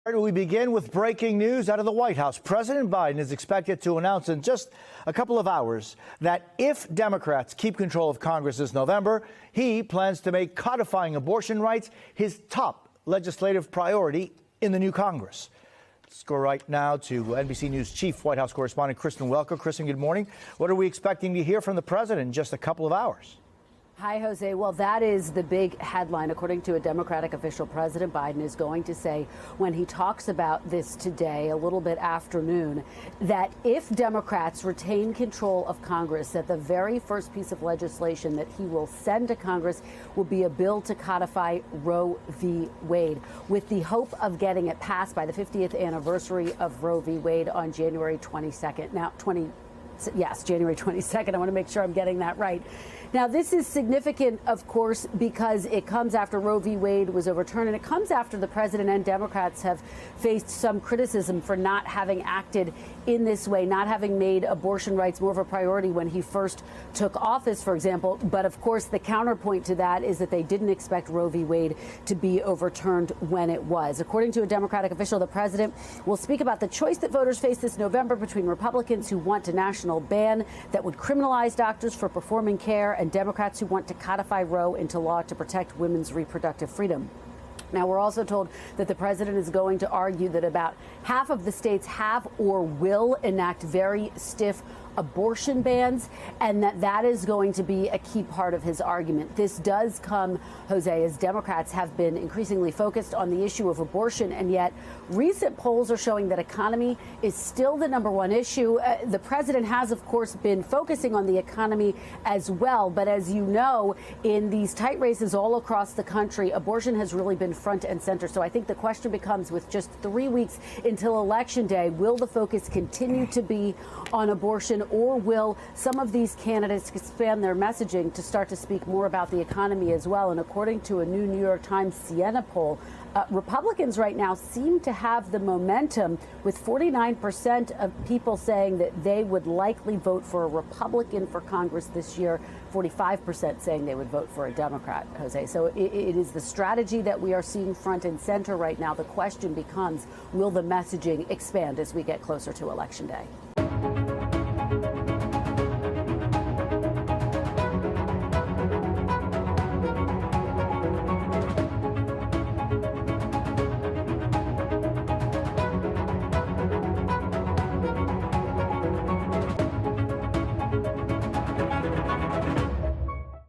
We begin with breaking news out of the White House. President Biden is expected to announce in just a couple of hours that if Democrats keep control of Congress this November, he plans to make codifying abortion rights his top legislative priority in the new Congress. Let's go right now to NBC News chief White House correspondent Kristen Welker. Kristen, good morning. What are we expecting to hear from the president in just a couple of hours? Hi, Jose. Well, that is the big headline. According to a Democratic official, President Biden is going to say when he talks about this today, a little bit after noon, that if Democrats retain control of Congress, that the very first piece of legislation that he will send to Congress will be a bill to codify Roe v. Wade, with the hope of getting it passed by the 50th anniversary of Roe v. Wade on January 22nd. Yes, January 22nd. I want to make sure I'm getting that right. Now, this is significant, of course, because it comes after Roe v. Wade was overturned, and it comes after the president and Democrats have faced some criticism for not having acted in this way, not having made abortion rights more of a priority when he first took office, for example. But, of course, the counterpoint to that is that they didn't expect Roe v. Wade to be overturned when it was. According to a Democratic official, the president will speak about the choice that voters face this November between Republicans who want a national ban that would criminalize doctors for performing care and Democrats who want to codify Roe into law to protect women's reproductive freedom. Now, we're also told that the president is going to argue that about half of the states have or will enact very stiff abortion bans, and that is going to be a key part of his argument. This does come, Jose, as Democrats have been increasingly focused on the issue of abortion, and yet recent polls are showing that economy is still the number one issue. The president has, of course, been focusing on the economy as well, but as you know, in these tight races all across the country, abortion has really been front and center. So I think the question becomes, with just 3 weeks until Election Day, will the focus continue to be on abortion, or will some of these candidates expand their messaging to start to speak more about the economy as well? And according to a new New York Times Siena poll, Republicans right now seem to have the momentum, with 49% of people saying that they would likely vote for a Republican for Congress this year, 45% saying they would vote for a Democrat, Jose. So it is the strategy that we are seeing front and center right now. The question becomes, will the messaging expand as we get closer to Election Day?